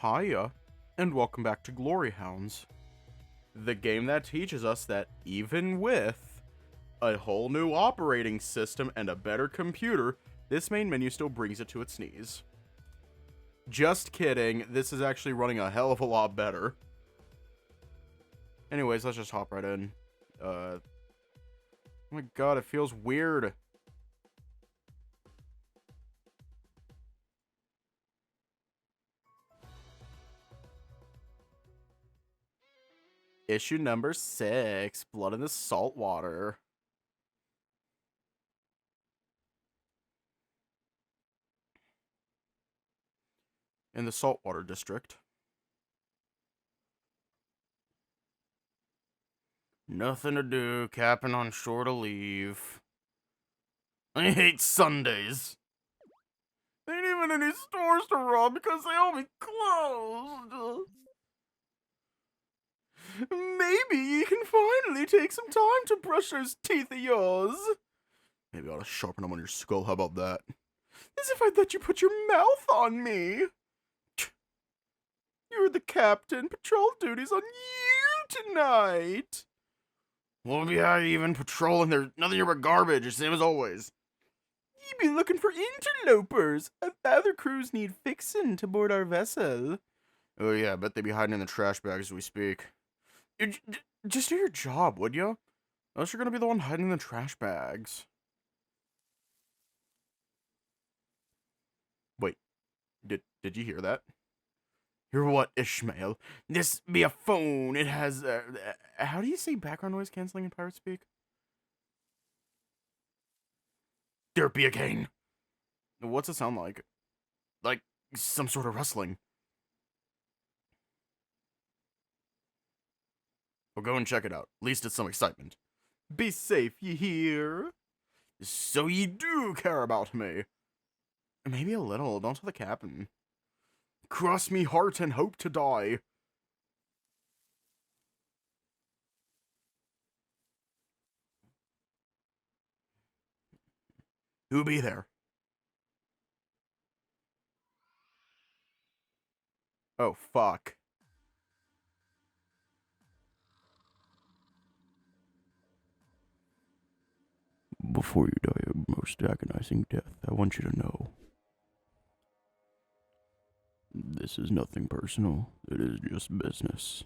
Hiya, and welcome back to Glory Hounds, the game that teaches us that even with a whole new operating system and a better computer, this main menu still brings it to its knees. Just kidding, this is actually running a hell of a lot better. Anyways, let's just hop right in. Oh my god, it feels weird. Issue number 6, Blood in the Salt Water. In the Saltwater District. Nothing to do, capping on shore to leave. I hate Sundays. There ain't even any stores to rob because they all be closed. Maybe you can finally take some time to brush those teeth of yours. Maybe I ought to sharpen them on your skull, how about that? As if I'd let you put your mouth on me. You're the captain. Patrol duty's on you tonight. Well, yeah, even patrolling, there's nothing here but garbage, same as always. You be looking for interlopers. Other crews need fixin' to board our vessel. Oh yeah, I bet they be hiding in the trash bags as we speak. Just do your job, would you? Unless you're gonna be the one hiding in the trash bags. Wait, did you hear that? Hear what, Ishmael? This be a phone. It has, how do you say background noise canceling in pirate speak? There be again. What's it sound like? Like some sort of rustling. Well, go and check it out. At least it's some excitement. Be safe, ye hear? So ye do care about me. Maybe a little. Don't tell the captain. Cross me heart and hope to die. Who be there? Oh, fuck. Before you die a most agonizing death, I want you to know. This is nothing personal. It is just business.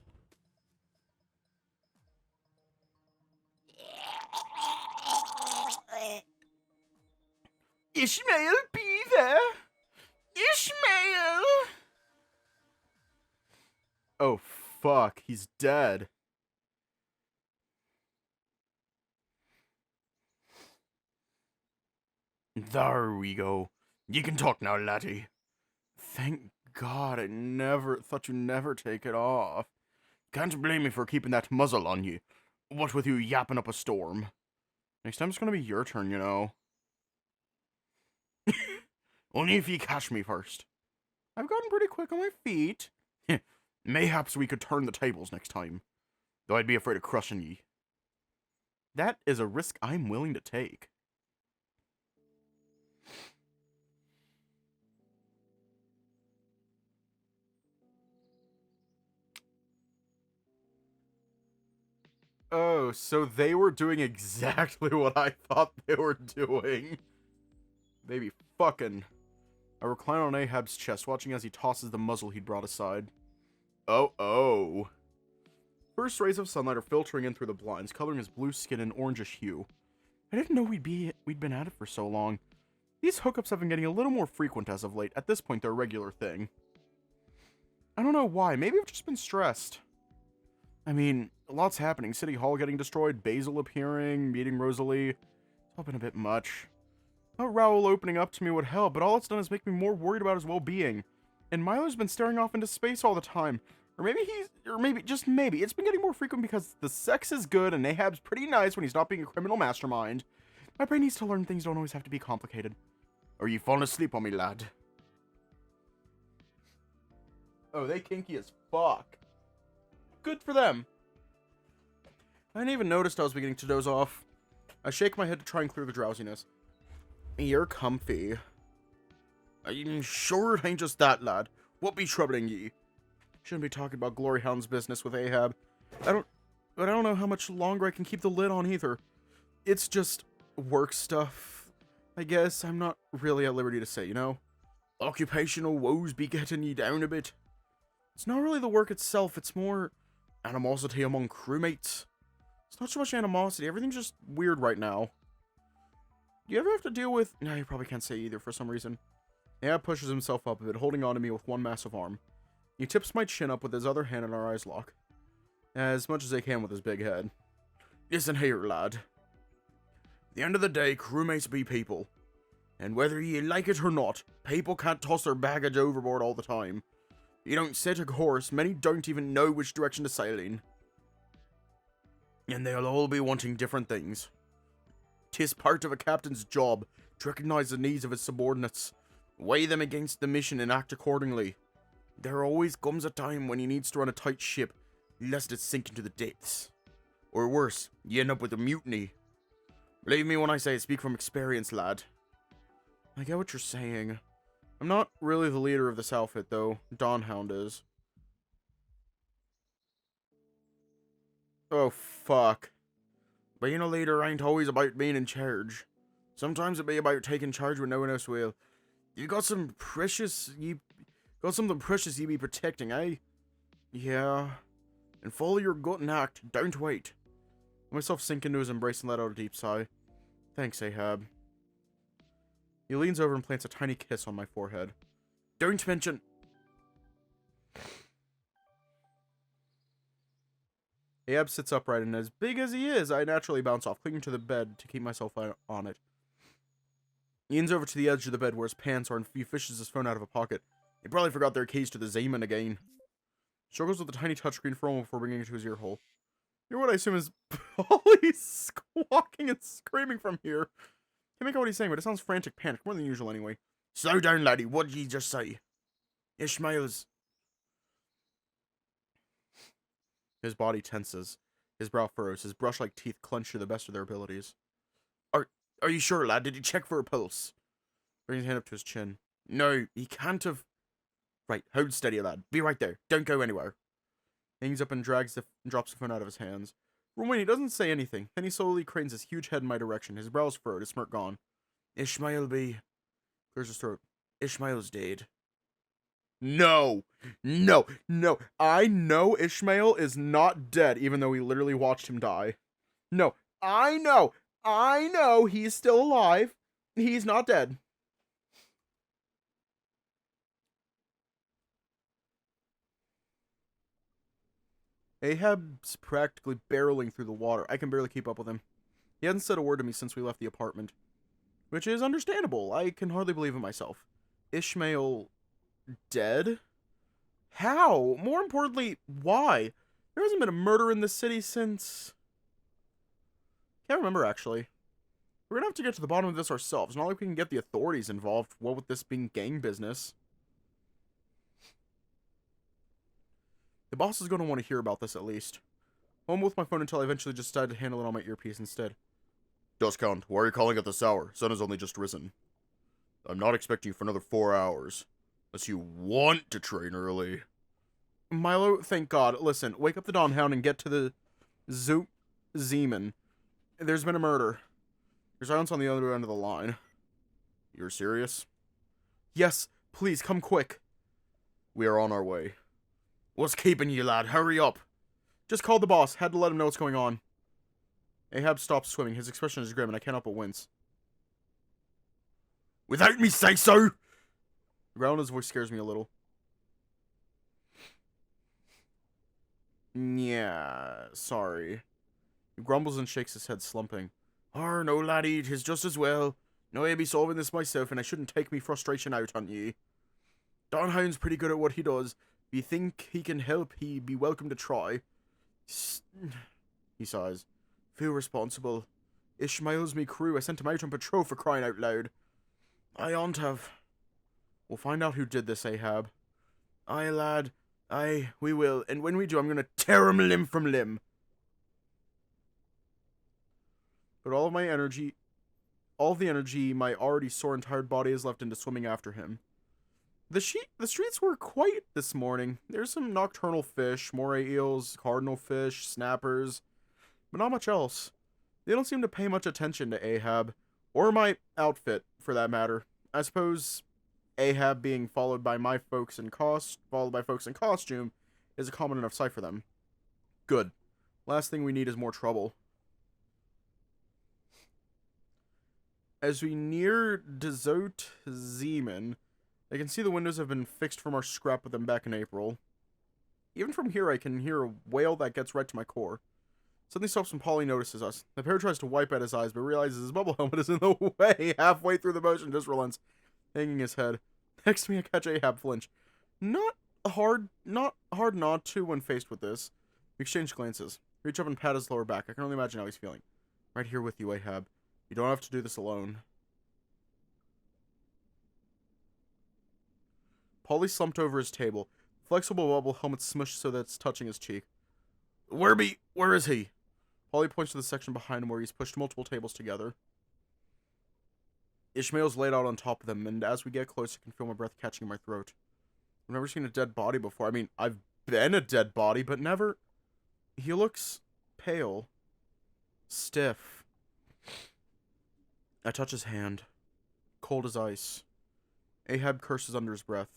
Ishmael, be there! Ishmael! Oh, fuck. He's dead. There we go. You can talk now, laddie. Thank God, I never thought you'd never take it off. Can't blame me for keeping that muzzle on you. What with you yapping up a storm. Next time it's gonna be your turn, you know. Only if you catch me first. I've gotten pretty quick on my feet. Mayhaps we could turn the tables next time. Though I'd be afraid of crushing ye. That is a risk I'm willing to take. Oh, so they were doing exactly what I thought they were doing. Maybe fucking. I recline on Ahab's chest, watching as he tosses the muzzle he'd brought aside. Oh. First rays of sunlight are filtering in through the blinds, coloring his blue skin an orangish hue. I didn't know we'd been at it for so long. These hookups have been getting a little more frequent as of late. At this point, they're a regular thing. I don't know why. Maybe I've just been stressed. I mean, a lot's happening. City Hall getting destroyed, Basil appearing, meeting Rosalie. It's all been a bit much. Thought Raoul opening up to me would help, but all it's done is make me more worried about his well-being. And Milo's been staring off into space all the time. Or maybe, just maybe, it's been getting more frequent because the sex is good and Ahab's pretty nice when he's not being a criminal mastermind. My brain needs to learn things don't always have to be complicated. Are you falling asleep on me, lad? Oh, they kinky as fuck. Good for them. I didn't even notice I was beginning to doze off. I shake my head to try and clear the drowsiness. You're comfy. Are you sure it ain't just that, lad? What be troubling ye? Shouldn't be talking about Glory Hound's business with AHAB. But I don't know how much longer I can keep the lid on either. It's just work stuff. I guess I'm not really at liberty to say, you know? Occupational woes be getting you down a bit. It's not really the work itself, it's more animosity among crewmates. It's not so much animosity, everything's just weird right now. Do you ever have to deal with... No, you probably can't say either for some reason. AHAB pushes himself up a bit, holding on to me with one massive arm. He tips my chin up with his other hand and our eyes lock. As much as they can with his big head. Listen here, lad. At the end of the day, crewmates be people. And whether you like it or not, people can't toss their baggage overboard all the time. You don't set a course, many don't even know which direction to sail in. And they'll all be wanting different things. 'Tis part of a captain's job to recognize the needs of his subordinates, weigh them against the mission and act accordingly. There always comes a time when he needs to run a tight ship, lest it sink into the depths. Or worse, you end up with a mutiny. Believe me when I say I speak from experience, lad. I get what you're saying. I'm not really the leader of this outfit, though. Hound is. Oh, fuck. Being a leader ain't always about being in charge. Sometimes it be about taking charge when no one else will. You got some precious... You got something precious you be protecting, eh? Yeah. And follow your gut and act. Don't wait. Let myself sink into his embrace and let out a deep sigh. Thanks, AHAB. He leans over and plants a tiny kiss on my forehead. Don't mention... AHAB sits upright, and as big as he is, I naturally bounce off, clinging to the bed to keep myself on it. He leans over to the edge of the bed where his pants are, and he fishes his phone out of a pocket. He probably forgot their keys to the Zeman again. Struggles with the tiny touchscreen for a moment before bringing it to his ear hole. You're what I assume is Polly squawking and screaming from here. Can't make out what he's saying, but it sounds frantic panic, more than usual anyway. Slow down, laddie. What did you just say? Ishmael's... His body tenses. His brow furrows. His brush-like teeth clench to the best of their abilities. Are you sure, lad? Did he check for a pulse? Brings his hand up to his chin. No, he can't have... Right, hold steady, lad. Be right there. Don't go anywhere. Hangs up and drops the phone out of his hands. For a moment, he doesn't say anything. Then he slowly cranes his huge head in my direction. His brows furrowed, his smirk gone. Ishmael be... Clears his throat. Ishmael's dead. No! No! No! I know Ishmael is not dead, even though we literally watched him die. No! I know! I know he's still alive. He's not dead. AHAB's practically barreling through the water. I can barely keep up with him. He hasn't said a word to me since we left the apartment. Which is understandable. I can hardly believe it myself. Ishmael... dead? How? More importantly, why? There hasn't been a murder in this city since... Can't remember, actually. We're gonna have to get to the bottom of this ourselves. Not like we can get the authorities involved. What with this being gang business? The boss is going to want to hear about this at least. I'm with my phone until I eventually just decided to handle it on my earpiece instead. Duskhound, why are you calling at this hour? Sun has only just risen. I'm not expecting you for another 4 hours. Unless you want to train early. Milo, thank God. Listen, wake up the Hound and get to the Zeman. There's been a murder. There's silence on the other end of the line. You're serious? Yes, please, come quick. We are on our way. What's keeping you, lad? Hurry up. Just called the boss. Had to let him know what's going on. AHAB stops swimming. His expression is grim, and I can't help but wince. Without me say so! The growl in his voice scares me a little. Yeah, sorry. He grumbles and shakes his head, slumping. Oh, no, laddie, 'tis just as well. No, I'll be solving this myself, and I shouldn't take me frustration out on ye. Hound's pretty good at what he does. If you think he can help, he'd be welcome to try. He sighs. Feel responsible. Ishmael's me crew. I sent him out on patrol for crying out loud. I aren't have. We'll find out who did this, AHAB. Aye, lad. Aye, we will. And when we do, I'm gonna tear him limb from limb. But all of the energy my already sore and tired body is left into swimming after him. The streets were quiet this morning. There's some nocturnal fish, moray eels, cardinal fish, snappers, but not much else. They don't seem to pay much attention to AHAB, or my outfit, for that matter. I suppose AHAB being followed by folks in costume, is a common enough sight for them. Good. Last thing we need is more trouble. As we near Desot Zeman, I can see the windows have been fixed from our scrap with them back in April. Even from here I can hear a wail that gets right to my core. Something stops when Polly notices us. The pair tries to wipe at his eyes, but realizes his bubble helmet is in the way. Halfway through the motion, just relents, hanging his head. Next to me, I catch AHAB flinch. Not hard not to when faced with this. We exchange glances. Reach up and pat his lower back. I can only imagine how he's feeling. Right here with you, AHAB. You don't have to do this alone. Polly slumped over his table. Flexible bubble helmet smushed so that it's touching his cheek. Where is he? Polly points to the section behind him where he's pushed multiple tables together. Ishmael's laid out on top of them, and as we get closer, I can feel my breath catching in my throat. I've never seen a dead body before. I mean, I've been a dead body, but never... He looks pale. Stiff. I touch his hand. Cold as ice. AHAB curses under his breath.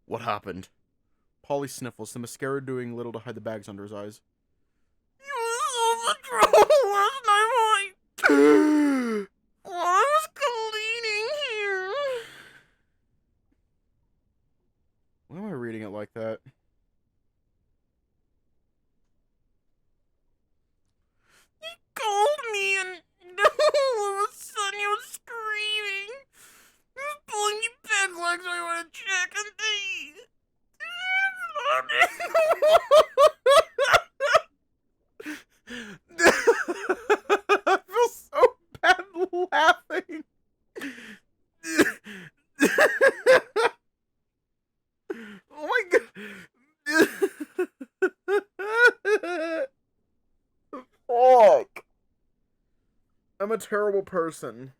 What happened? Polly sniffles, the mascara doing little to hide the bags under his eyes. You was so trouble last night, I was cleaning here. Why am I reading it like that? He called me and all of a sudden he was screaming. He was pulling me back like so I want to check and see. I feel so bad laughing. Oh my god. Fuck. I'm a terrible person.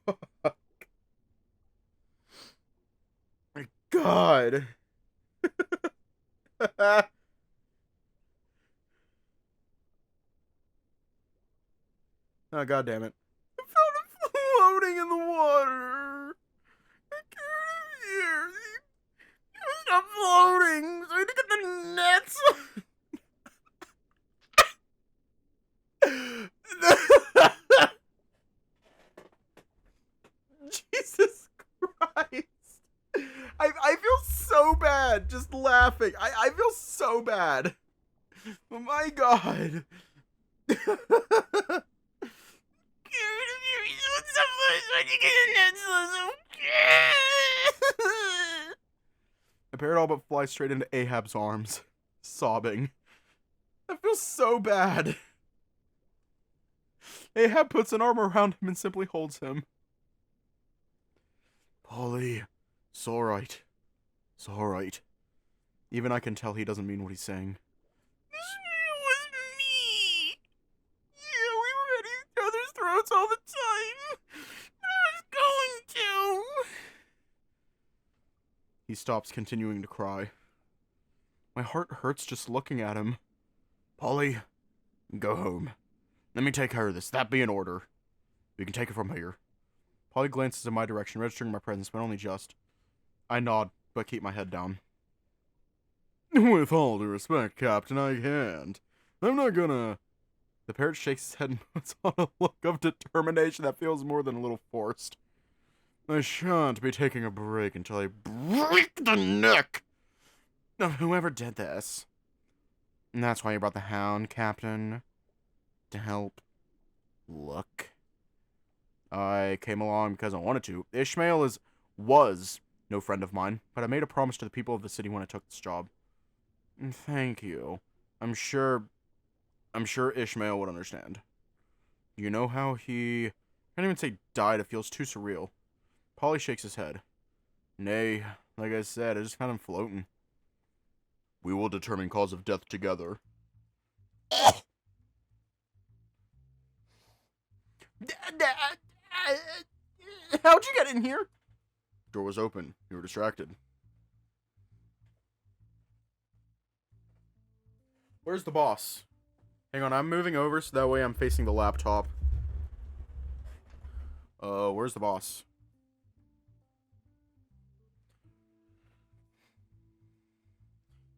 Fuck. My god. Oh, god damn it. I found him floating in the water. I carried him here. He was not floating, so I had to get the nets. Jesus Christ. I feel so bad just laughing. I feel so bad. Oh my god. I parrot all but fly straight into AHAB's arms, sobbing. I feel so bad. AHAB puts an arm around him and simply holds him. Polly, it's alright. It's alright. Even I can tell he doesn't mean what he's saying. It was me. Yeah, we were at each other's throats all the time. But I was going to. He stops, continuing to cry. My heart hurts just looking at him. Polly, go home. Let me take care of this. That be in order. We can take it from here. Polly glances in my direction, registering my presence, but only just. I nod, but keep my head down. With all due respect, Captain, I can't. I'm not gonna... The parrot shakes his head and puts on a look of determination that feels more than a little forced. I shan't be taking a break until I break the neck of whoever did this. And that's why you brought the hound, Captain? To help look. I came along because I wanted to. Ishmael was no friend of mine, but I made a promise to the people of the city when I took this job. Thank you. I'm sure Ishmael would understand. You know how he... I can't even say died, it feels too surreal. Polly shakes his head. Nay, like I said, I just found him floating. We will determine cause of death together. How'd you get in here? The door was open. You were distracted. Where's the boss? Hang on, I'm moving over so that way I'm facing the laptop. Where's the boss?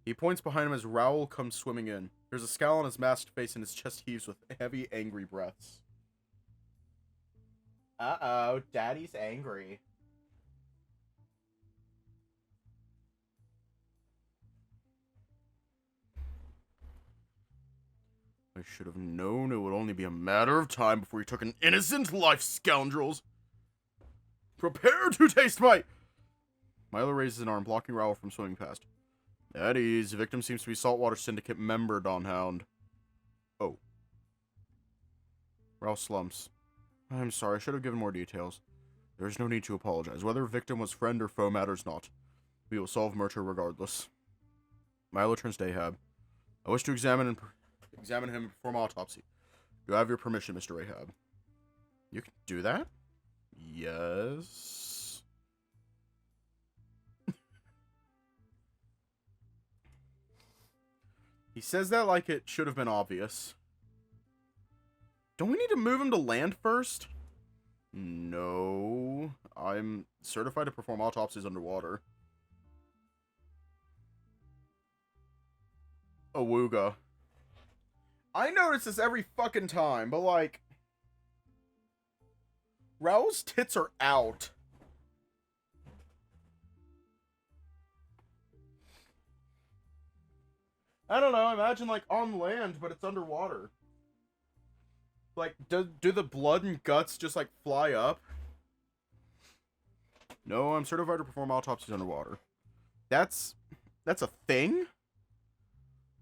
He points behind him as Raoul comes swimming in. There's a scowl on his masked face and his chest heaves with heavy, angry breaths. Uh-oh, Daddy's angry. I should have known it would only be a matter of time before you took an innocent life, scoundrels. Prepare to taste my... Milo raises an arm, blocking Raoul from swimming past. At ease, the victim seems to be Saltwater Syndicate member Don Hound. Oh. Raoul slumps. I'm sorry, I should have given more details. There is no need to apologize. Whether victim was friend or foe matters not. We will solve murder regardless. Milo turns to AHAB. I wish to examine him and perform autopsy. Do I have your permission, Mr. AHAB? You can do that? Yes. He says that like it should have been obvious. Don't we need to move him to land first? No. I'm certified to perform autopsies underwater. Awooga. I notice this every fucking time, but like... Raoul's tits are out. I don't know, imagine like on land, but it's underwater. Like, do the blood and guts just like fly up? No, I'm certified to perform autopsies underwater. That's a thing?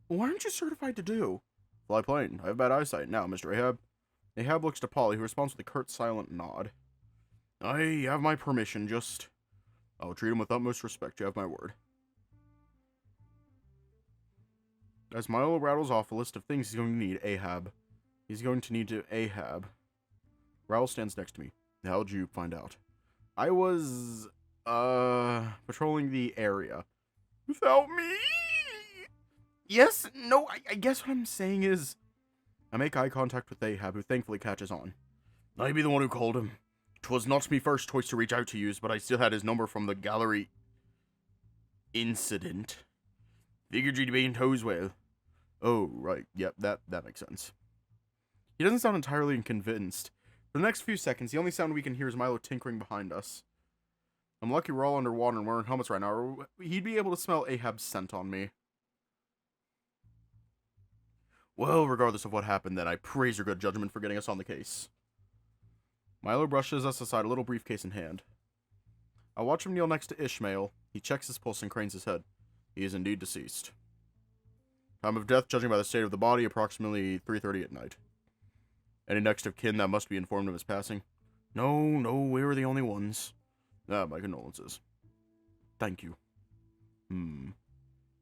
What aren't you certified to do? Fly plane. I have bad eyesight now, Mr. AHAB. AHAB looks to Polly, who responds with a curt, silent nod. I have my permission, just... I'll treat him with utmost respect, you have my word. As Milo rattles off a list of things he's going to need, AHAB. He's going to need to AHAB. Raoul stands next to me. How'd you find out? I was, patrolling the area. Without me? Yes, no, I guess what I'm saying is... I make eye contact with AHAB, who thankfully catches on. I be the one who called him. 'Twas not me first choice to reach out to use, but I still had his number from the gallery... incident. Figured you'd be in tows well. Oh, right, yep, that makes sense. He doesn't sound entirely convinced. For the next few seconds, the only sound we can hear is Milo tinkering behind us. I'm lucky we're all underwater and wearing helmets right now, or he'd be able to smell AHAB's scent on me. Well, regardless of what happened then, I praise your good judgment for getting us on the case. Milo brushes us aside, a little briefcase in hand. I watch him kneel next to Ishmael. He checks his pulse and cranes his head. He is indeed deceased. Time of death, judging by the state of the body, approximately 3:30 at night. Any next of kin that must be informed of his passing? No, we were the only ones. My condolences. Thank you.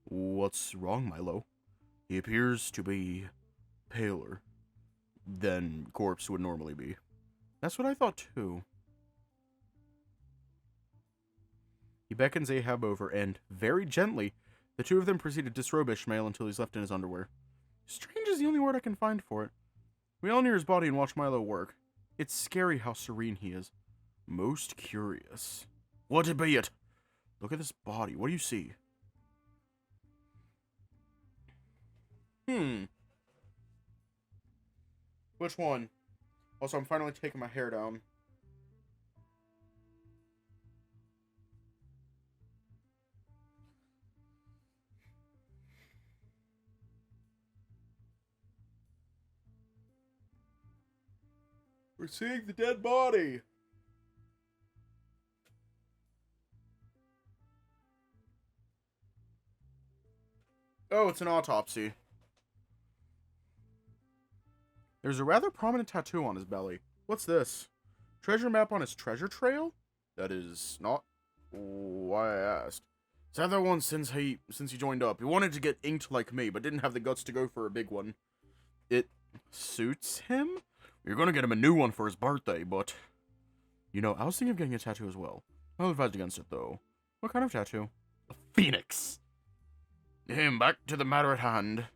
What's wrong, Milo? He appears to be paler than corpse would normally be. That's what I thought too. He beckons AHAB over and, very gently, the two of them proceed to disrobe Ishmael until he's left in his underwear. Strange is the only word I can find for it. We all near his body and watch Milo work. It's scary how serene he is. Most curious. What be it? Look at this body. What do you see? Which one? Also, I'm finally taking my hair down. We're seeing the dead body. Oh, it's an autopsy. There's a rather prominent tattoo on his belly. What's this? Treasure map on his treasure trail? That is not why I asked. He's had that one since he joined up. He wanted to get inked like me, but didn't have the guts to go for a big one. It suits him? You're gonna get him a new one for his birthday, but... You know, I was thinking of getting a tattoo as well. I'll advise against it, though. What kind of tattoo? A phoenix! Back to the matter at hand.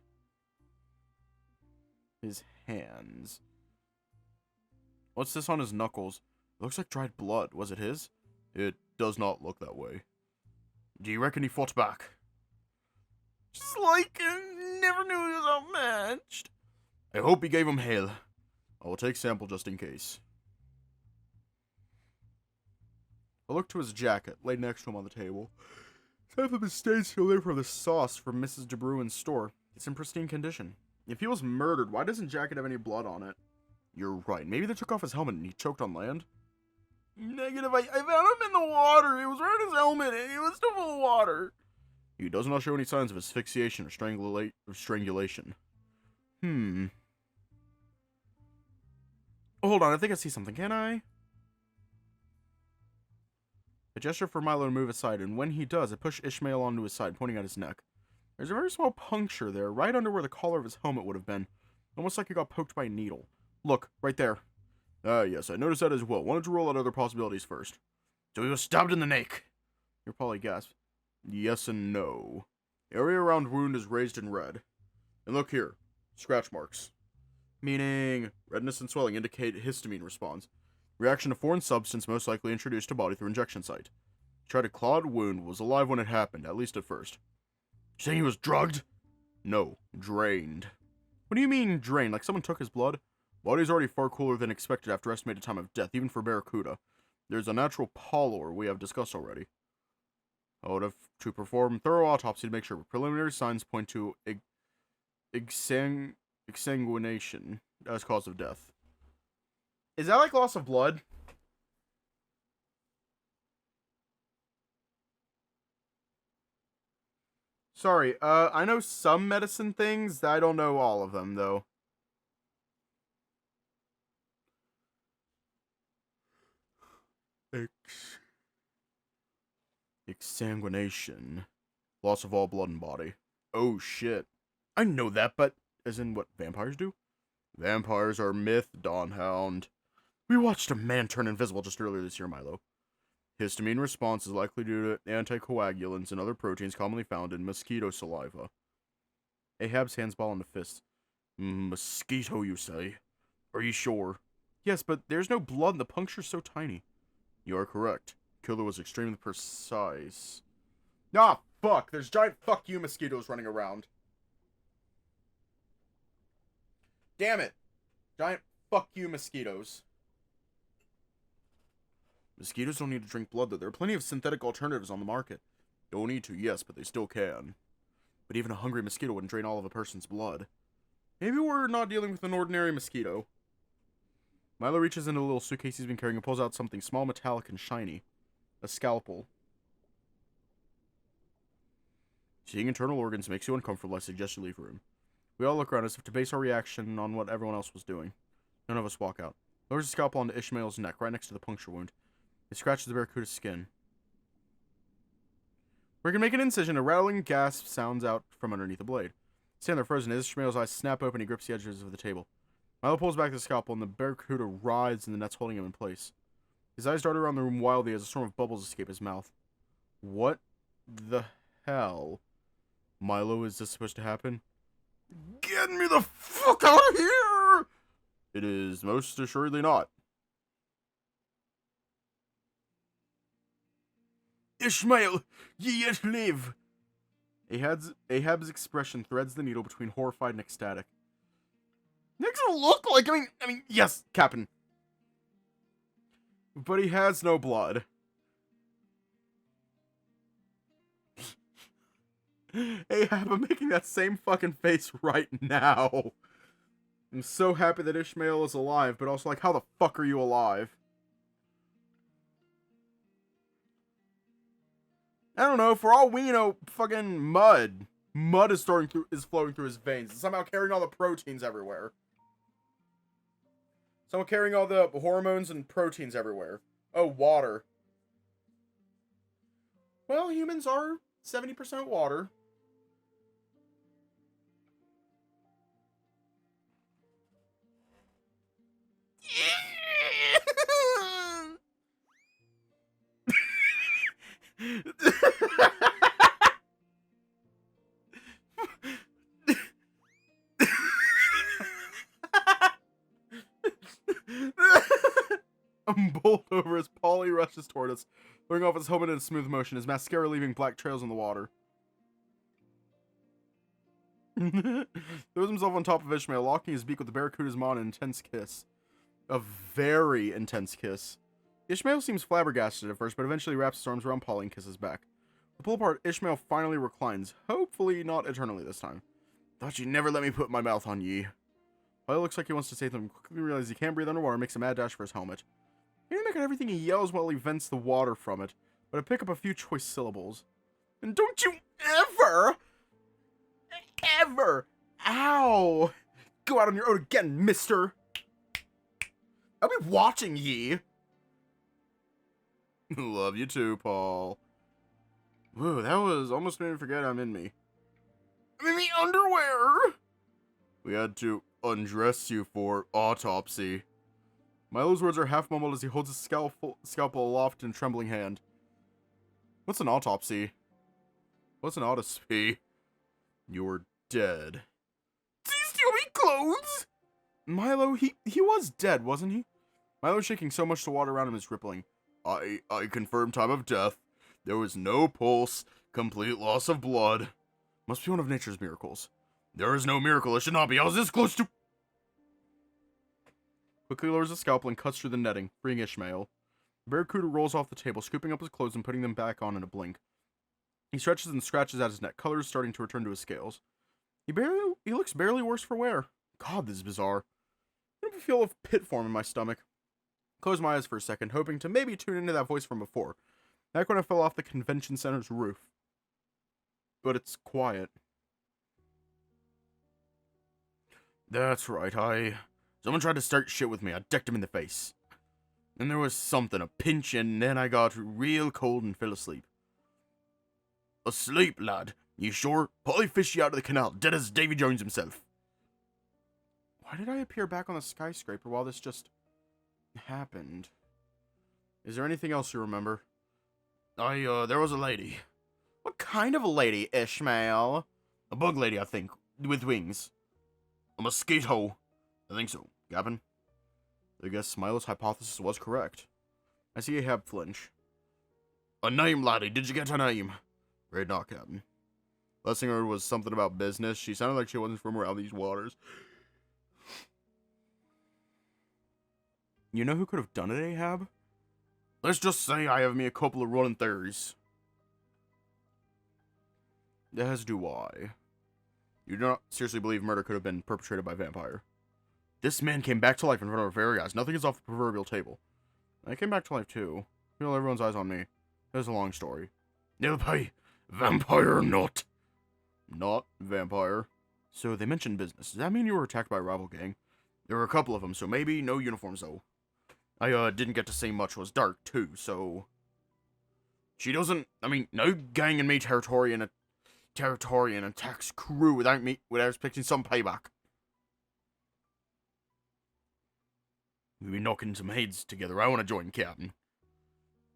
His hands. What's this on his knuckles? It looks like dried blood. Was it his? It does not look that way. Do you reckon he fought back? Just like never knew he was outmatched. I hope he gave him hell. I will take sample just in case. I looked to his jacket, laid next to him on the table. Half of his stains still there from the sauce from Mrs. De Bruin's store. It's in pristine condition. If he was murdered, why doesn't jacket have any blood on it? You're right. Maybe they took off his helmet and he choked on land? Negative. I found him in the water. He was wearing his helmet and he was still full of water. He does not show any signs of asphyxiation or strangulation. Oh, hold on. I think I see something. Can I? I gesture for Milo to move aside, and when he does, I push Ishmael onto his side, pointing at his neck. There's a very small puncture there, right under where the collar of his helmet would have been. Almost like he got poked by a needle. Look, right there. Yes, I noticed that as well. Wanted to rule out other possibilities first. So he was stabbed in the neck. Your Polly gasped. Yes and no. Area around wound is raised in red. And look here. Scratch marks. Meaning, redness and swelling indicate histamine response. Reaction to foreign substance most likely introduced to body through injection site. Tried a clawed wound, was alive when it happened, at least at first. Saying he was drugged? No, drained. What do you mean drained? Like someone took his blood? Body's already far cooler than expected after estimated time of death, even for Barracuda. There's a natural pallor we have discussed already. I would have to perform thorough autopsy to make sure, but preliminary signs point to exsanguination as cause of death. Is that like loss of blood? Sorry, I know some medicine things. I don't know all of them, though. Exsanguination. Loss of all blood and body. Oh, shit. I know that, but... As in what vampires do? Vampires are myth, Dawn Hound. We watched a man turn invisible just earlier this year, Milo. Histamine response is likely due to anticoagulants and other proteins commonly found in mosquito saliva. AHAB's hands ball into fists. Mosquito, you say? Are you sure? Yes, but there's no blood and the puncture's so tiny. You are correct. Killer was extremely precise. Ah, fuck! There's giant fuck you mosquitoes running around. Damn it! Giant fuck you mosquitoes. Mosquitoes don't need to drink blood, though. There are plenty of synthetic alternatives on the market. Don't need to, yes, but they still can. But even a hungry mosquito wouldn't drain all of a person's blood. Maybe we're not dealing with an ordinary mosquito. Milo reaches into the little suitcase he's been carrying and pulls out something small, metallic, and shiny. A scalpel. Seeing internal organs makes you uncomfortable. I suggest you leave room. We all look around as if to base our reaction on what everyone else was doing. None of us walk out. Lowers the scalpel onto Ishmael's neck, right next to the puncture wound. It scratches the Barracuda's skin. We can make an incision. A rattling gasp sounds out from underneath the blade. Stand there frozen. As Ishmael's eyes snap open, he grips the edges of the table. Milo pulls back the scalpel, and the Barracuda writhes in the nets holding him in place. His eyes dart around the room wildly as a storm of bubbles escape his mouth. What the hell? Milo, is this supposed to happen? Get me the fuck out of here! It is most assuredly not. Ishmael, ye yet live! Ahab's expression threads the needle between horrified and ecstatic. Makes it look like, I mean, yes, Captain. But he has no blood. Ahab, I'm making that same fucking face right now. I'm so happy that Ishmael is alive, but also like, how the fuck are you alive? I don't know, for all we know, fucking mud. Mud is flowing through his veins. It's somehow carrying all the proteins everywhere. Someone carrying all the hormones and proteins everywhere. Oh, water. Well, humans are 70% water. I'm bowled over as Polly rushes toward us, throwing off his helmet in a smooth motion, his mascara leaving black trails in the water. Throws himself on top of Ishmael, locking his beak with the barracuda's maw in an intense kiss. A very intense kiss. Ishmael seems flabbergasted at first, but eventually wraps his arms around Polly and kisses back. The pull apart, Ishmael finally reclines, hopefully not eternally this time. Thought you'd never let me put my mouth on ye. Polly looks like he wants to say something, quickly realizes he can't breathe underwater, makes a mad dash for his helmet. Make out everything he yells while he vents the water from it, but I pick up a few choice syllables. And don't you ever, ow, go out on your own again, mister. I'll be watching ye. Love you too, Paul. Whoa, that was almost made me forget I'm in me. I'm in me underwear. We had to undress you for autopsy. Milo's words are half mumbled as he holds his scalpel aloft in a trembling hand. What's an autopsy? What's an autopsy? You're dead. Did he steal me clothes? Milo, he was dead, wasn't he? Milo's shaking so much the water around him is rippling. I confirm time of death. There was no pulse, complete loss of blood. Must be one of nature's miracles. There is no miracle, it should not be. I was this close to... Quickly lowers the scalpel and cuts through the netting, freeing Ishmael. The barracuda rolls off the table, scooping up his clothes and putting them back on in a blink. He stretches and scratches at his neck, colors starting to return to his scales. He looks barely worse for wear. God, this is bizarre. I have a feel of pit form in my stomach. Close my eyes for a second, hoping to maybe tune into that voice from before, back when I fell off the convention center's roof. But it's quiet. That's right, someone tried to start shit with me. I decked him in the face. Then there was something, a pinch, and then I got real cold and fell asleep. Asleep, lad? You sure? Polly fished you out of the canal, dead as Davy Jones himself. Why did I appear back on the skyscraper while this just happened? Is there anything else you remember? There was a lady. What kind of a lady, Ishmael? A bug lady, I think, with wings. A mosquito. I think so. Gavin? I guess Milo's hypothesis was correct. I see AHAB flinch. A name, laddie. Did you get a name? Great not, Captain. Last thing I heard was something about business. She sounded like she wasn't from around these waters. You know who could have done it, AHAB? Let's just say I have me a couple of running theories. As do I. You do not seriously believe murder could have been perpetrated by a vampire. This man came back to life in front of our very eyes. Nothing is off the proverbial table. I came back to life too. You know, everyone's eyes on me. It's a long story. Nilpay, vampire or not? Not vampire. So they mentioned business. Does that mean you were attacked by a rival gang? There were a couple of them, so maybe no uniforms though. I didn't get to say much. It was dark too, so... She doesn't... I mean, no gang in me territory and attacks crew without expecting some payback. We'll be knocking some heads together. I want to join, Captain.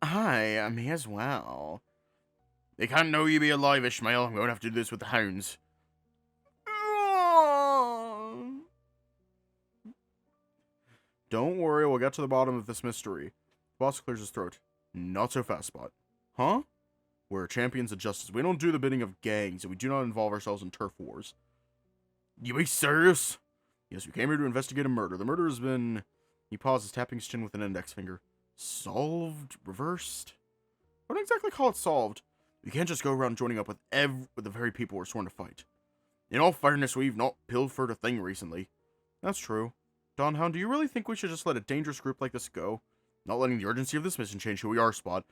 Hi, me as well. They can't know you be alive, Ishmael. I'm going to have to do this with the Hounds. Don't worry, we'll get to the bottom of this mystery. The boss clears his throat. Not so fast, Spot. Huh? We're champions of justice. We don't do the bidding of gangs, and we do not involve ourselves in turf wars. You be serious? Yes, we came here to investigate a murder. The murder has been... He pauses, tapping his chin with an index finger. Solved? Reversed? I wouldn't exactly call it solved. We can't just go around joining up with the very people we're sworn to fight. In all fairness, we've not pilfered a thing recently. That's true. Don Hound, do you really think we should just let a dangerous group like this go? Not letting the urgency of this mission change who we are, Spot.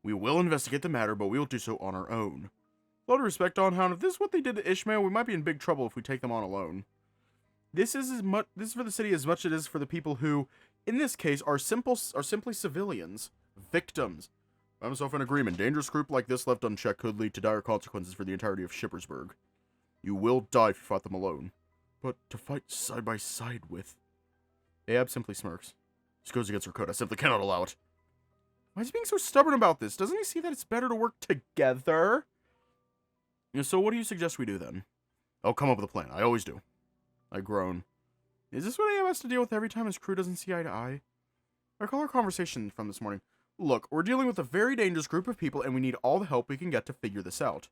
We will investigate the matter, but we will do so on our own. With all due respect, Don Hound, if this is what they did to Ishmael, we might be in big trouble if we take them on alone. This is for the city as much as it is for the people who, in this case, are simply civilians, victims. I'm myself in agreement. Dangerous group like this left unchecked could lead to dire consequences for the entirety of Shippersburg. You will die if you fight them alone, but to fight side by side with. AHAB simply smirks. This goes against our code. I simply cannot allow it. Why is he being so stubborn about this? Doesn't he see that it's better to work together? So what do you suggest we do then? I'll come up with a plan. I always do. I groan. Is this what AHAB has to deal with every time his crew doesn't see eye to eye? I recall our conversation from this morning. Look, we're dealing with a very dangerous group of people and we need all the help we can get to figure this out.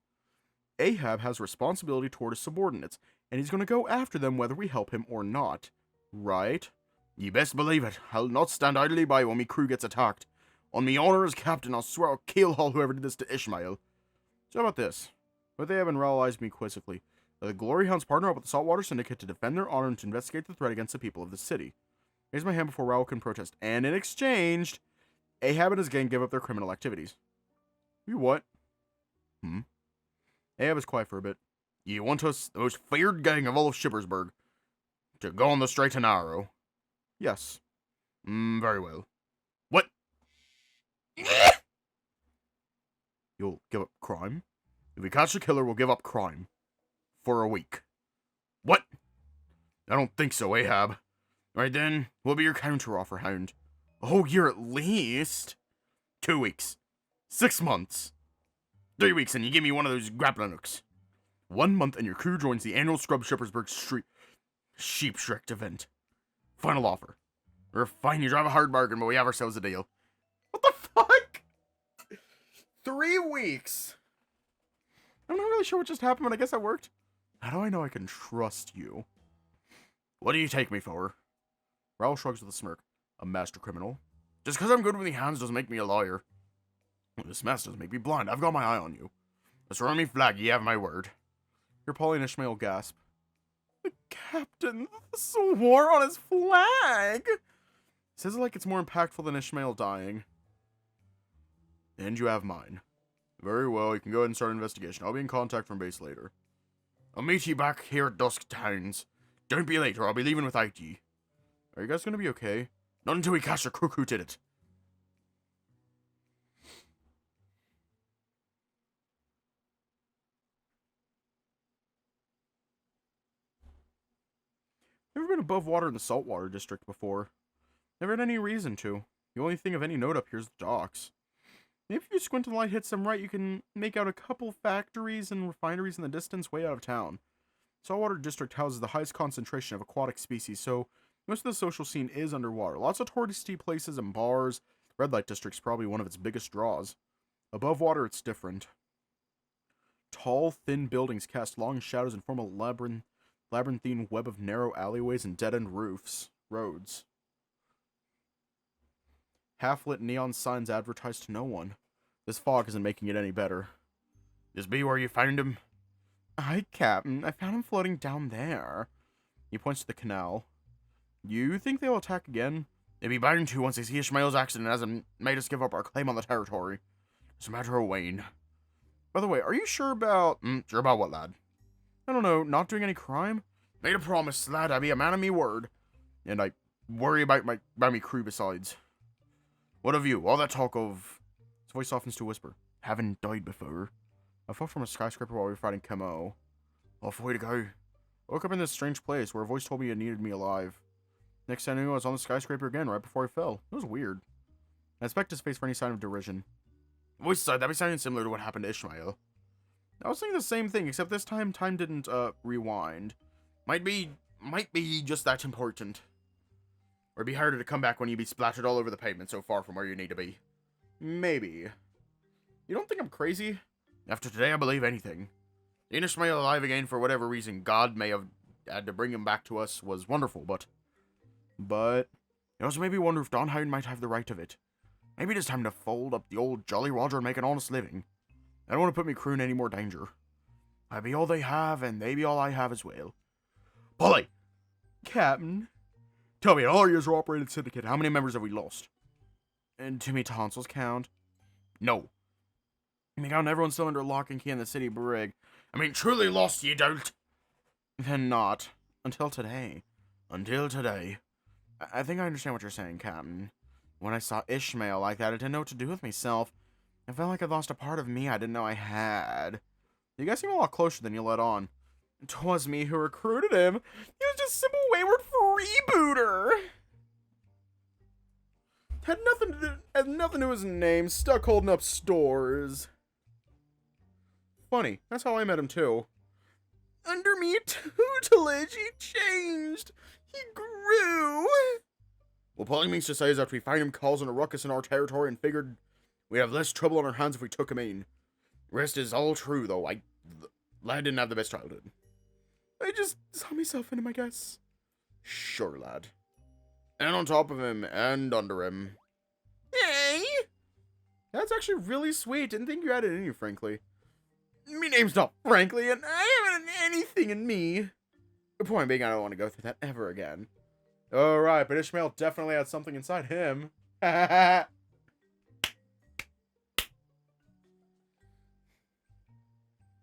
AHAB has responsibility toward his subordinates, and he's going to go after them whether we help him or not. Right? Ye best believe it. I'll not stand idly by when me crew gets attacked. On me honor as captain, I'll swear I'll kill all whoever did this to Ishmael. So how about this? But AHAB and Raoul eyes me quizzically. The Glory Hounds partner up with the Saltwater Syndicate to defend their honor and to investigate the threat against the people of the city. Raise my hand before Raoul can protest. And in exchange, AHAB and his gang give up their criminal activities. You what? AHAB is quiet for a bit. You want us, the most feared gang of all of Shippersburg, to go on the straight and narrow? Yes. Very well. What? You'll give up crime? If we catch the killer, we'll give up crime. For a week. What? I don't think so, AHAB. Right then, what'll be your counter-offer, Hound? A whole year at least? 2 weeks. 6 months. 3 weeks and you give me one of those grappling hooks. 1 month and your crew joins the annual Scrub Shippersburg Sheep Shriek event. Final offer. We're fine, you drive a hard bargain, but we have ourselves a deal. What the fuck? 3 weeks. I'm not really sure what just happened, but I guess that worked. How do I know I can trust you? What do you take me for? Raoul shrugs with a smirk. A master criminal? Just because I'm good with the hands doesn't make me a lawyer. This mess doesn't make me blind. I've got my eye on you. Just run me flag, you have my word. Your Polly and Ishmael gasp. The captain swore on his flag! Says it like it's more impactful than Ishmael dying. And you have mine. Very well, you can go ahead and start an investigation. I'll be in contact from base later. I'll meet you back here at dusk, Towns. Don't be late or I'll be leaving without ye. Are you guys gonna be okay? Not until we catch the crook who did it. Never been above water in the saltwater district before. Never had any reason to. The only thing of any note up here is the docks. Maybe if you squint and the light hits them right, you can make out a couple factories and refineries in the distance way out of town. Saltwater district houses the highest concentration of aquatic species, so most of the social scene is underwater. Lots of touristy places and bars. Red light district's probably one of its biggest draws. Above water, it's different. Tall, thin buildings cast long shadows and form a labyrinthine web of narrow alleyways and dead-end roads. Half-lit neon signs advertise to no one. This fog isn't making it any better. This be where you found him? Aye, Captain. I found him floating down there. He points to the canal. You think they'll attack again? They'd be bound to once they see Ishmael's accident hasn't made us give up our claim on the territory. It's a matter of Wayne. By the way, are you sure about... sure about what, lad? I don't know, not doing any crime? Made a promise, lad. I be a man of me word. And I worry about me crew besides. What of you? All that talk of... His voice softens to a whisper. Haven't died before. I fell from a skyscraper while we were fighting Camo. Off way to go. Woke up in this strange place where a voice told me it needed me alive. Next I knew I was on the skyscraper again right before I fell. It was weird. I inspect his face for any sign of derision. The voice aside, that be sounding similar to what happened to Ishmael. I was thinking the same thing, except this time didn't, rewind. Might be just that important. Or it'd be harder to come back when you be splattered all over the pavement so far from where you need to be. Maybe. You don't think I'm crazy? After today, I believe anything. Seeing Ishmael alive again for whatever reason God may have had to bring him back to us was wonderful, but... It also made me wonder if Don Hound might have the right of it. Maybe it is time to fold up the old Jolly Roger and make an honest living. I don't want to put me crew in any more danger. I be all they have, and they be all I have as well. Polly! Captain? Tell me, in all our years of operating syndicate, how many members have we lost? And to me tonsils count? No. I mean, count everyone's still under lock and key in the city brig. I mean, truly lost, you don't. Then not. Until today. Until today. I think I understand what you're saying, Captain. When I saw Ishmael like that, I didn't know what to do with myself. I felt like I lost a part of me I didn't know I had. You guys seem a lot closer than you let on. 'Twas me who recruited him. He was just a simple wayward freebooter. Had nothing to his name. Stuck holding up stores. Funny. That's how I met him, too. Under me tutelage, he changed. He grew. Well, Polly means to say is after we find him causing a ruckus in our territory and figured we'd have less trouble on our hands if we took him in. Rest is all true, though. Lad didn't have the best childhood. I just saw myself in him, I guess. Sure, lad. And on top of him, and under him. Hey! That's actually really sweet. Didn't think you had it in you, frankly. Me name's not Frankly, and I haven't anything in me. The point being, I don't want to go through that ever again. Alright, but Ishmael definitely had something inside him.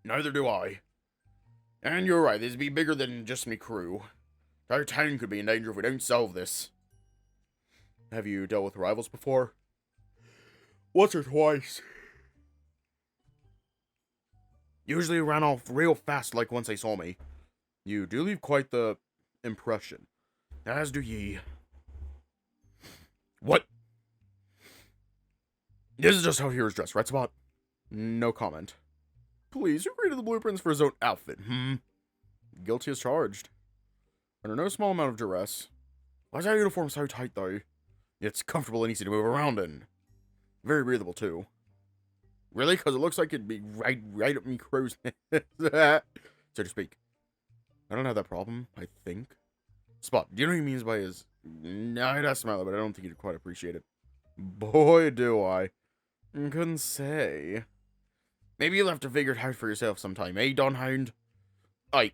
Neither do I. And you're right, this would be bigger than just me crew. Our town could be in danger if we don't solve this. Have you dealt with rivals before? Once or twice. Usually ran off real fast like once they saw me. You do leave quite the impression. As do ye. What? This is just how he was dressed, right, Spot? No comment. Please, who created the blueprints for his own outfit, Guilty as charged. Under no small amount of duress. Why is that uniform so tight, though? It's comfortable and easy to move around in. Very breathable, too. Really? Because it looks like it'd be right up me crow's so to speak. I don't have that problem, I think. Spot, do you know what he means by his... No, I'd ask Smiley, but I don't think he'd quite appreciate it. Boy, do I. Couldn't say. Maybe you'll have to figure it out for yourself sometime, eh, Don Hound? See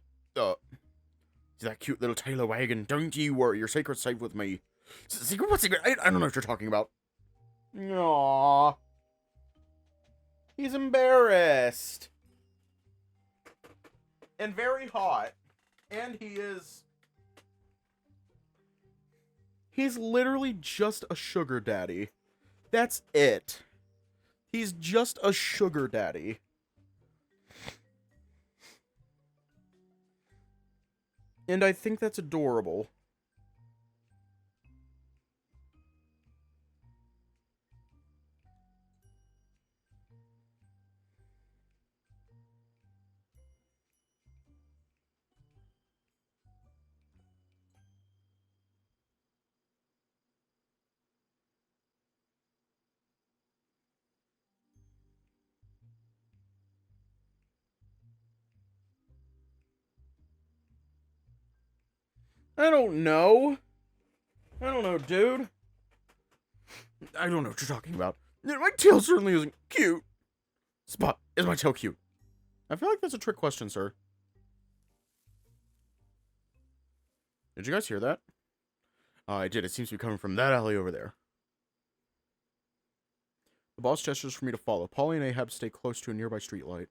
that cute little tailor wagon? Don't you worry, your secret's safe with me. Secret? What secret? I don't know what you're talking about. Aww. He's embarrassed. And very hot. And he is... He's literally just a sugar daddy. That's it. He's just a sugar daddy. And I think that's adorable. I don't know, dude. I don't know what you're talking about. My tail certainly isn't cute. Spot, is my tail cute? I feel like that's a trick question, sir. Did you guys hear that? I did. It seems to be coming from that alley over there. The boss gestures for me to follow. Polly and AHAB stay close to a nearby streetlight.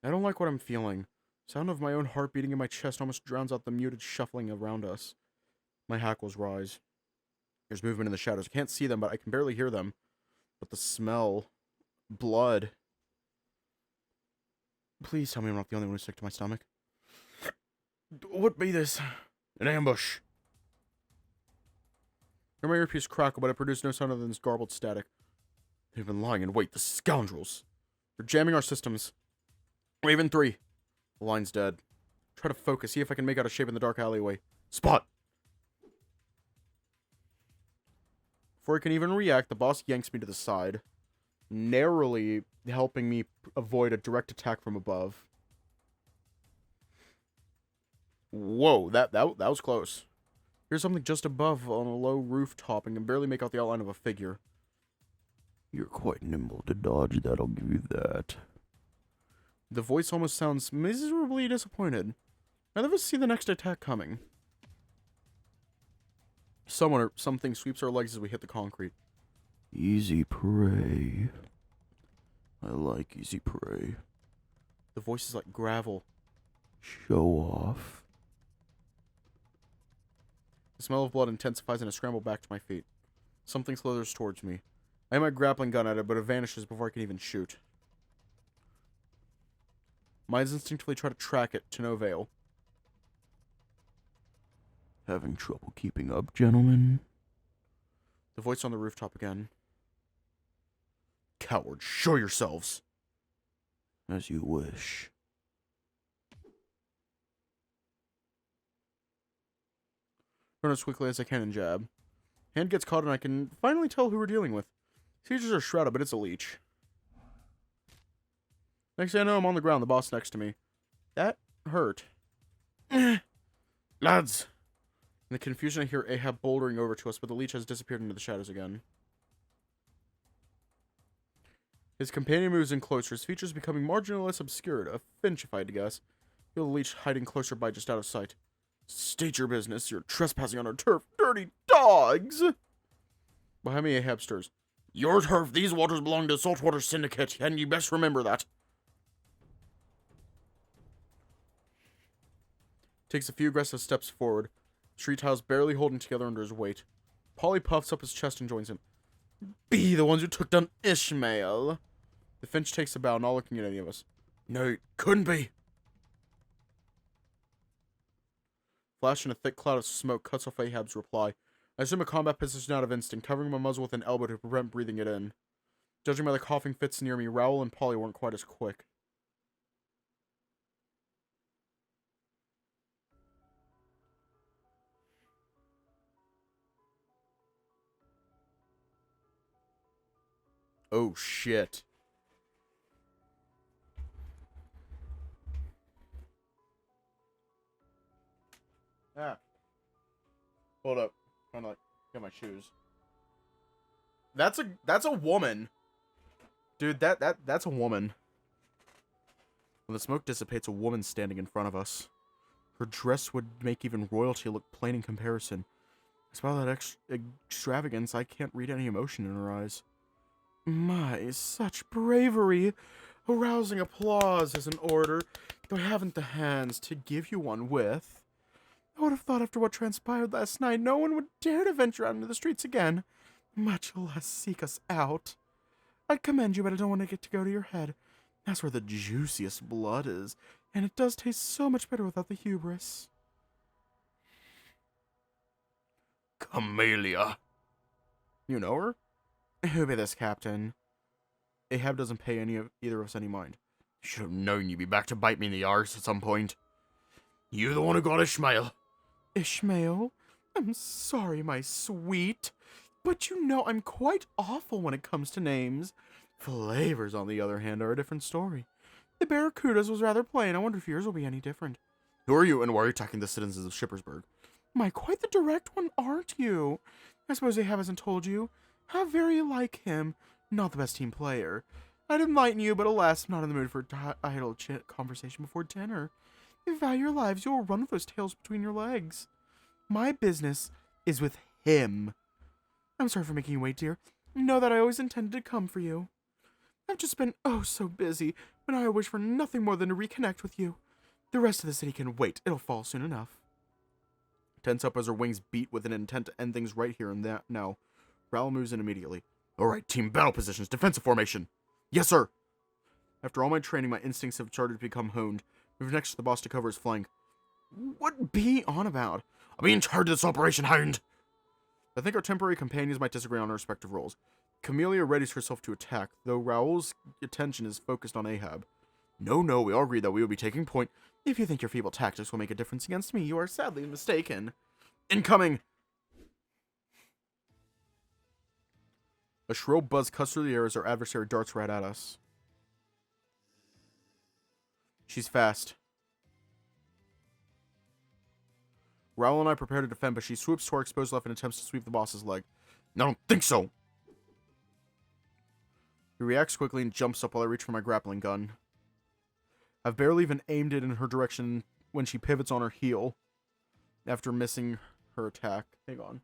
I don't like what I'm feeling. Sound of my own heart beating in my chest almost drowns out the muted shuffling around us. My hackles rise. There's movement in the shadows. I can't see them, but I can barely hear them. But the smell... blood... Please tell me I'm not the only one who's sick to my stomach. What be this? An ambush. I hear my earpiece crackle, but I produce no sound other than this garbled static. They've been lying in wait, the scoundrels. They're jamming our systems. Raven 3. The line's dead. Try to focus, see if I can make out a shape in the dark alleyway. Spot! Before I can even react, the boss yanks me to the side, narrowly helping me avoid a direct attack from above. Whoa, that was close. Here's something just above on a low rooftop and can barely make out the outline of a figure. You're quite nimble to dodge that, I'll give you that. The voice almost sounds miserably disappointed. I never see the next attack coming. Someone or something sweeps our legs as we hit the concrete. Easy prey. I like easy prey. The voice is like gravel. Show off. The smell of blood intensifies and I scramble back to my feet. Something slithers towards me. I have my grappling gun at it, but it vanishes before I can even shoot. My eyes instinctively try to track it, to no avail. Having trouble keeping up, gentlemen? The voice on the rooftop again. Cowards, show yourselves. As you wish. Run as quickly as I can and jab. Hand gets caught and I can finally tell who we're dealing with. Features are shrouded, but it's a leech. Next thing I know, I'm on the ground, the boss next to me. That hurt. Lads! In the confusion, I hear AHAB bouldering over to us, but the leech has disappeared into the shadows again. His companion moves in closer, his features becoming marginally less obscured. A finch, if I had to guess. Feel the leech hiding closer by, just out of sight. State your business. You're trespassing on our turf. Dirty dogs! Behind me, AHAB stirs. Your turf. These waters belong to the Saltwater Syndicate, and you best remember that. Takes a few aggressive steps forward. Tree tiles barely holding together under his weight. Polly puffs up his chest and joins him. Be the ones who took down Ishmael. The finch takes a bow, not looking at any of us. No, it couldn't be. Flash in a thick cloud of smoke cuts off AHAB's reply. I assume a combat position out of instinct, covering my muzzle with an elbow to prevent breathing it in. Judging by the coughing fits near me, Raoul and Polly weren't quite as quick. Oh, shit. Ah. Hold up. Trying to, like, get my shoes. That's a woman. Dude, that's a woman. When the smoke dissipates, a woman standing in front of us. Her dress would make even royalty look plain in comparison. Despite all that extravagance, I can't read any emotion in her eyes. My, such bravery! Arousing applause is in order, though I haven't the hands to give you one with. I would have thought after what transpired last night, no one would dare to venture out into the streets again, much less seek us out. I'd commend you, but I don't want to get to go to your head. That's where the juiciest blood is, and it does taste so much better without the hubris. Camellia. You know her? Who be this, Captain? AHAB doesn't pay either of us any mind. Should have known you'd be back to bite me in the arse at some point. You the one who got Ishmael. Ishmael? I'm sorry, my sweet. But you know I'm quite awful when it comes to names. Flavors, on the other hand, are a different story. The Barracudas was rather plain. I wonder if yours will be any different. Who are you, and why are you attacking the citizens of Shippersburg? My, quite the direct one, aren't you? I suppose AHAB hasn't told you. How very like him. Not the best team player. I'd enlighten you, but alas, I'm not in the mood for idle conversation before dinner. If you value your lives, you'll run with those tails between your legs. My business is with him. I'm sorry for making you wait, dear. Know that I always intended to come for you. I've just been oh so busy, but now I wish for nothing more than to reconnect with you. The rest of the city can wait. It'll fall soon enough. Tense up as her wings beat with an intent to end things right here and now. Raoul moves in immediately. Alright, team, battle positions, defensive formation. Yes, sir. After all my training, my instincts have started to become honed. Move next to the boss to cover his flank. What be ye on about? I'll be in charge of this operation, Hound. I think our temporary companions might disagree on our respective roles. Camellia readies herself to attack, though Raoul's attention is focused on AHAB. No, we all agree that we will be taking point. If you think your feeble tactics will make a difference against me, you are sadly mistaken. Incoming! A shrill buzz cuts through the air as our adversary darts right at us. She's fast. Raoul and I prepare to defend, but she swoops to our exposed left and attempts to sweep the boss's leg. I don't think so! He reacts quickly and jumps up while I reach for my grappling gun. I've barely even aimed it in her direction when she pivots on her heel after missing her attack. Hang on.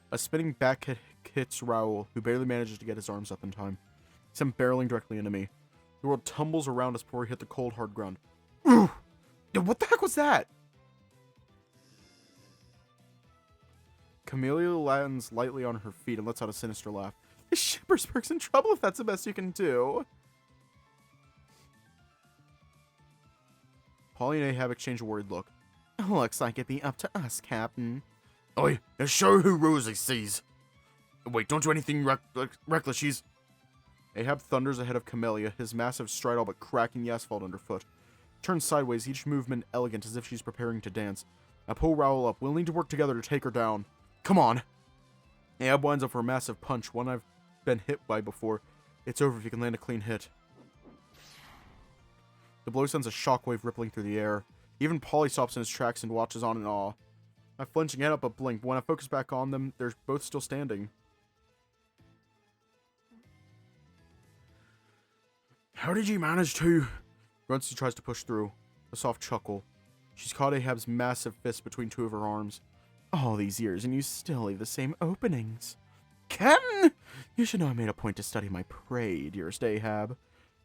A spinning back hit hits Raoul, who barely manages to get his arms up in time. He sent barreling directly into me. The world tumbles around us before we hit the cold, hard ground. Ooh! What the heck was that? Camellia lands lightly on her feet and lets out a sinister laugh. Shippersburg's in trouble if that's the best you can do. Polly and Ahab exchange a worried look. Looks like it'd be up to us, Captain. Oi, let's show who Rosie sees. Wait, don't do anything reckless, she's... Ahab thunders ahead of Camellia, his massive stride all but cracking the asphalt underfoot. Turns sideways, each movement elegant as if she's preparing to dance. I pull Raoul up. We'll need to work together to take her down. Come on. Ahab winds up for a massive punch, one I've been hit by before. It's over if you can land a clean hit. The blow sends a shockwave rippling through the air. Even Polly stops in his tracks and watches on in awe. I flinch and get up a blink, but when I focus back on them, they're both still standing. How did you manage to... Grunts tries to push through. A soft chuckle. She's caught Ahab's massive fist between two of her arms. All these years, and you still leave the same openings. Captain! You should know I made a point to study my prey, dearest Ahab.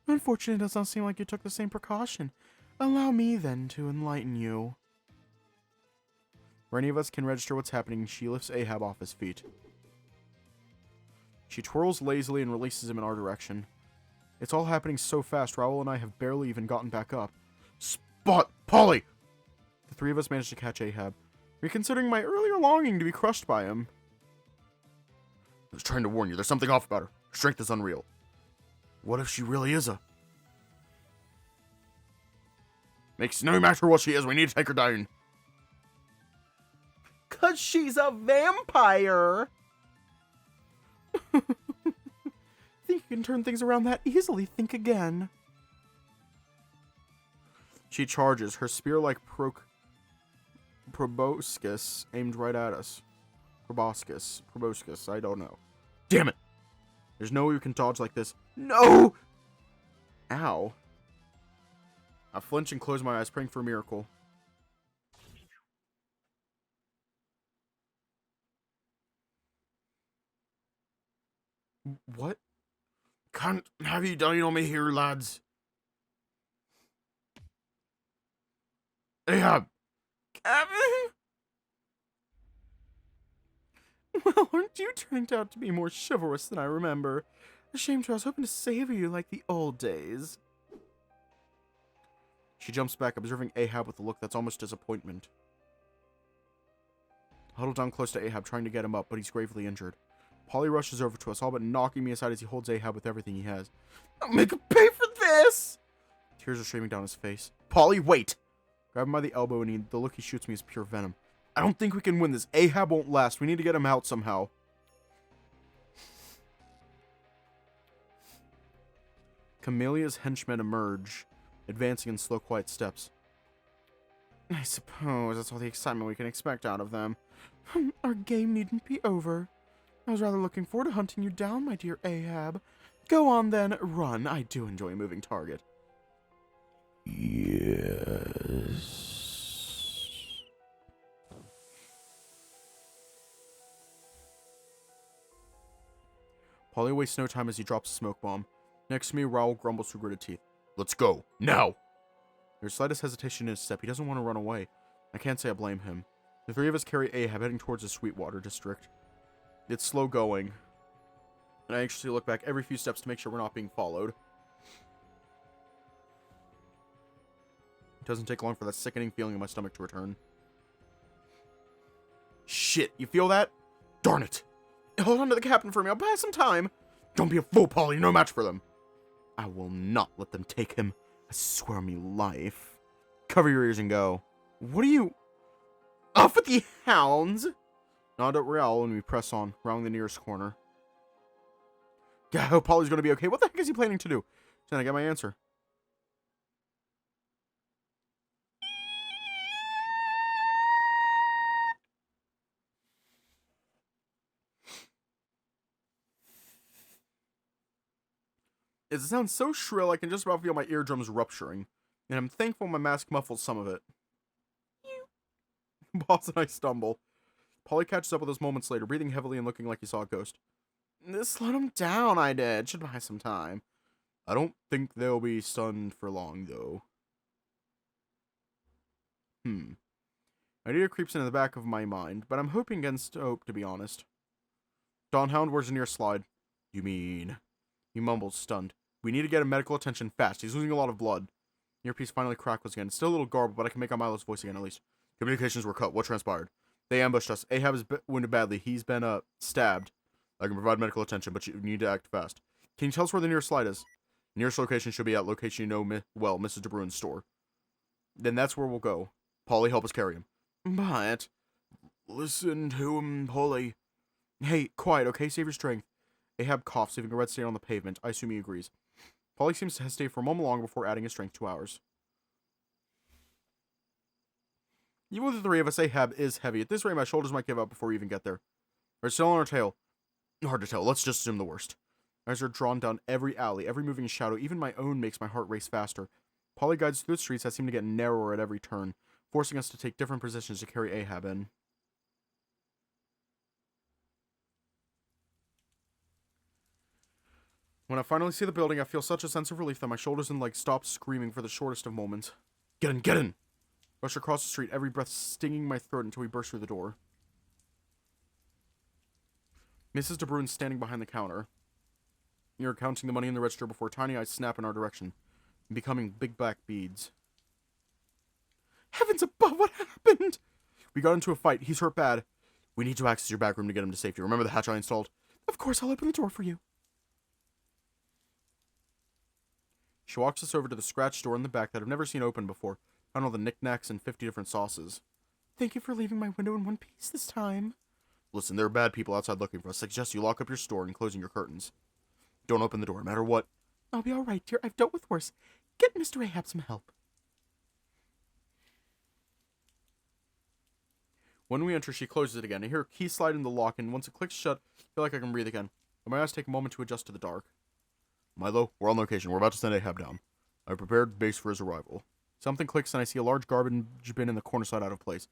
Unfortunately, it does not seem like you took the same precaution. Allow me, then, to enlighten you. Where any of us can register what's happening, she lifts Ahab off his feet. She twirls lazily and releases him in our direction. It's all happening so fast, Raoul and I have barely even gotten back up. Spot! Polly! The three of us managed to catch Ahab, reconsidering my earlier longing to be crushed by him. I was trying to warn you, there's something off about her. Her strength is unreal. What if she really is a... Makes no matter what she is, we need to take her down. 'Cause she's a vampire! Think you can turn things around that easily? Think again. She charges, her spear-like proboscis aimed right at us. Proboscis, I don't know. Damn it! There's no way we can dodge like this. No! Ow. I flinch and close my eyes, praying for a miracle. What? Can't have you down on me here, lads. Ahab! Well, aren't you turning out to be more chivalrous than I remember? A shame, I was hoping to save you like the old days. She jumps back, observing Ahab with a look that's almost disappointment. Huddled down close to Ahab, trying to get him up, but he's gravely injured. Polly rushes over to us, all but knocking me aside as he holds Ahab with everything he has. I'll make him pay for this! Tears are streaming down his face. Polly, wait! Grab him by the elbow, and the look he shoots me is pure venom. I don't think we can win this. Ahab won't last. We need to get him out somehow. Camelia's henchmen emerge, advancing in slow, quiet steps. I suppose that's all the excitement we can expect out of them. Our game needn't be over. I was rather looking forward to hunting you down, my dear Ahab. Go on then, run. I do enjoy a moving target. Yes. Polly wastes no time as he drops a smoke bomb. Next to me, Raoul grumbles through gritted teeth. Let's go. Now! There's slightest hesitation in his step. He doesn't want to run away. I can't say I blame him. The three of us carry Ahab heading towards the Sweetwater district. It's slow going, and I anxiously look back every few steps to make sure we're not being followed. It doesn't take long for that sickening feeling in my stomach to return. Shit, you feel that? Darn it! Hold on to the captain for me, I'll buy some time! Don't be a fool, Polly, no match for them! I will not let them take him. I swear on me life. Cover your ears and go. What are you... Off with the hounds! Nod at Raoul and we press on, round the nearest corner. Yeah, I hope Polly's gonna be okay. What the heck is he planning to do? Then I get my answer. It sounds so shrill I can just about feel my eardrums rupturing, and I'm thankful my mask muffles some of it. Boss and I stumble. Polly catches up with us moments later, breathing heavily and looking like he saw a ghost. Slowed him down, I did. Should buy some time. I don't think they'll be stunned for long, though. Idea creeps into the back of my mind, but I'm hoping against hope, to be honest. Don Hound, where's the nearest slide? You mean... He mumbles, stunned. We need to get him medical attention fast. He's losing a lot of blood. The earpiece finally crackles again. It's still a little garbled, but I can make out Milo's voice again at least. Communications were cut. What transpired? They ambushed us. Ahab is wounded badly. He's been, stabbed. I can provide medical attention, but you need to act fast. Can you tell us where the nearest slide is? Nearest location should be at location you know well, Mrs. De Bruin's store. Then that's where we'll go. Polly, help us carry him. But... Listen to him, Polly. Hey, quiet, okay? Save your strength. Ahab coughs, leaving a red stain on the pavement. I assume he agrees. Polly seems to hesitate for a moment longer before adding his strength to ours. Even with the three of us, Ahab is heavy. At this rate, my shoulders might give out before we even get there. We're still on our tail. Hard to tell. Let's just assume the worst. Eyes are drawn down every alley, every moving shadow. Even my own makes my heart race faster. Polly guides through the streets that seem to get narrower at every turn, forcing us to take different positions to carry Ahab in. When I finally see the building, I feel such a sense of relief that my shoulders and legs stop screaming for the shortest of moments. Get in, get in! Rush across the street, every breath stinging my throat until we burst through the door. Mrs. De Bruin's standing behind the counter. You're counting the money in the register before tiny eyes snap in our direction, becoming big black beads. Heavens above, what happened? We got into a fight. He's hurt bad. We need to access your back room to get him to safety. Remember the hatch I installed? Of course, I'll open the door for you. She walks us over to the scratch door in the back that I've never seen open before. Found all the knickknacks and 50 different sauces. Thank you for leaving my window in one piece this time. Listen, there are bad people outside looking for us. I suggest you lock up your store and closing your curtains. Don't open the door, no matter what. I'll be all right, dear. I've dealt with worse. Get Mr. Ahab some help. When we enter, she closes it again. I hear a key slide in the lock, and once it clicks shut, I feel like I can breathe again. But my eyes take a moment to adjust to the dark. Milo, we're on location. We're about to send Ahab down. I've prepared base for his arrival. Something clicks, and I see a large garbage bin in the corner slide out of place.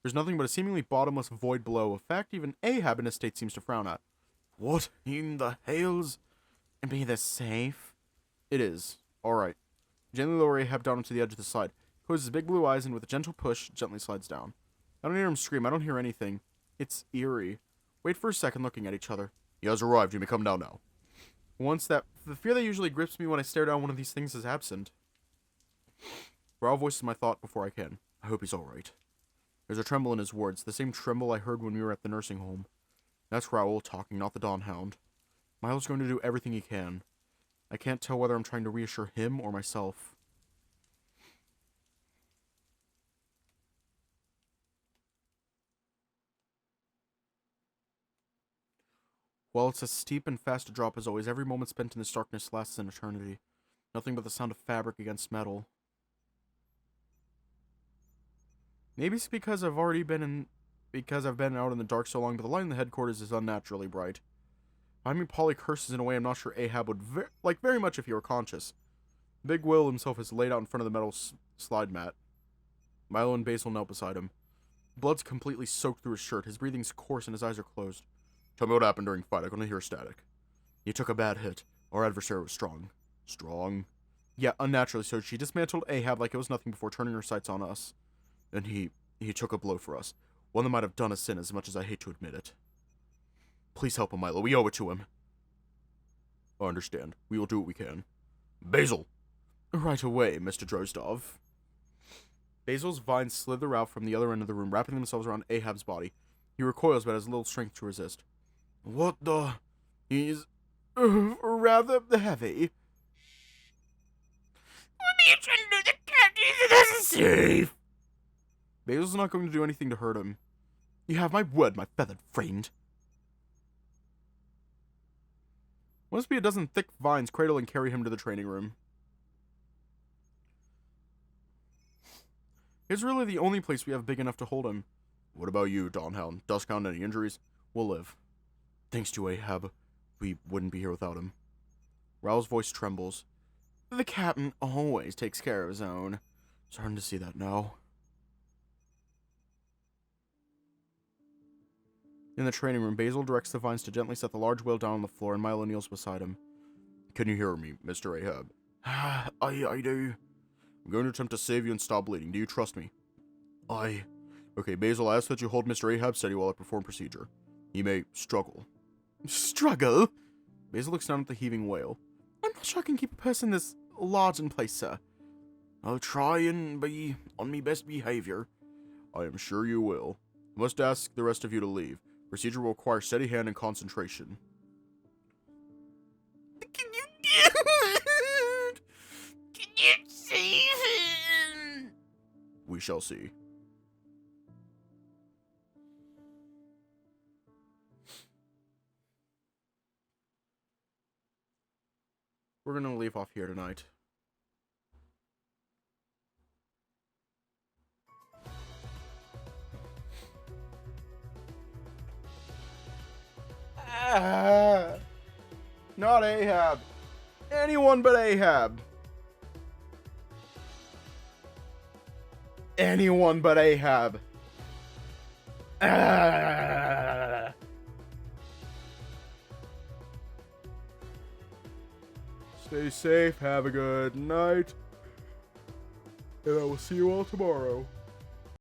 There's nothing but a seemingly bottomless void below, a fact even Ahab in his state seems to frown at. What in the hells? And be this safe? It is. Alright. Gently lower Ahab down onto the edge of the slide. Closes his big blue eyes and with a gentle push, gently slides down. I don't hear him scream. I don't hear anything. It's eerie. Wait for a second, looking at each other. He has arrived. You may come down now. The fear that usually grips me when I stare down one of these things is absent. Raoul voices my thought before I can. I hope he's alright. There's a tremble in his words, the same tremble I heard when we were at the nursing home. That's Raoul talking, not the Dawn Hound. Milo's going to do everything he can. I can't tell whether I'm trying to reassure him or myself. While it's as steep and fast a drop as always, every moment spent in this darkness lasts an eternity. Nothing but the sound of fabric against metal. Maybe it's because I've been out in the dark so long, but the light in the headquarters is unnaturally bright. I mean, Polly curses in a way I'm not sure Ahab would like very much if he were conscious. Big Will himself is laid out in front of the metal slide mat. Milo and Basil knelt beside him. Blood's completely soaked through his shirt. His breathing's coarse and his eyes are closed. Tell me what happened during the fight. I couldn't hear static. You took a bad hit. Our adversary was strong. Strong? Yeah, unnaturally so. She dismantled Ahab like it was nothing before turning her sights on us. Then he took a blow for us. One that might have done a sin as much as I hate to admit it. Please help him, Milo. We owe it to him. I understand. We will do what we can. Basil! Right away, Mr. Drozdov. Basil's vines slither out from the other end of the room, wrapping themselves around Ahab's body. He recoils but has little strength to resist. What the? He's rather heavy. What are you trying to do? The cat isn't safe. Basil's not going to do anything to hurt him. You have my word, my feathered friend. Must be a dozen thick vines cradle and carry him to the training room. It's really the only place we have big enough to hold him. What about you, Dawnhound? Duskhound, any injuries? We'll live. Thanks to Ahab, we wouldn't be here without him. Raoul's voice trembles. The captain always takes care of his own. Starting to see that now. In the training room, Basil directs the vines to gently set the large whale down on the floor, and Milo kneels beside him. Can you hear me, Mr. Ahab? I do. I'm going to attempt to save you and stop bleeding. Do you trust me? Okay, Basil, I ask that you hold Mr. Ahab steady while I perform procedure. He may struggle. Struggle? Basil looks down at the heaving whale. I'm not sure I can keep a person this large in place, sir. I'll try and be on me best behavior. I am sure you will. I must ask the rest of you to leave. Procedure will require steady hand and concentration. Can you do it? Can you save him? We shall see. We're gonna leave off here tonight. Not AHAB. Anyone but AHAB. Anyone but AHAB. Stay safe, have a good night, and I will see you all tomorrow.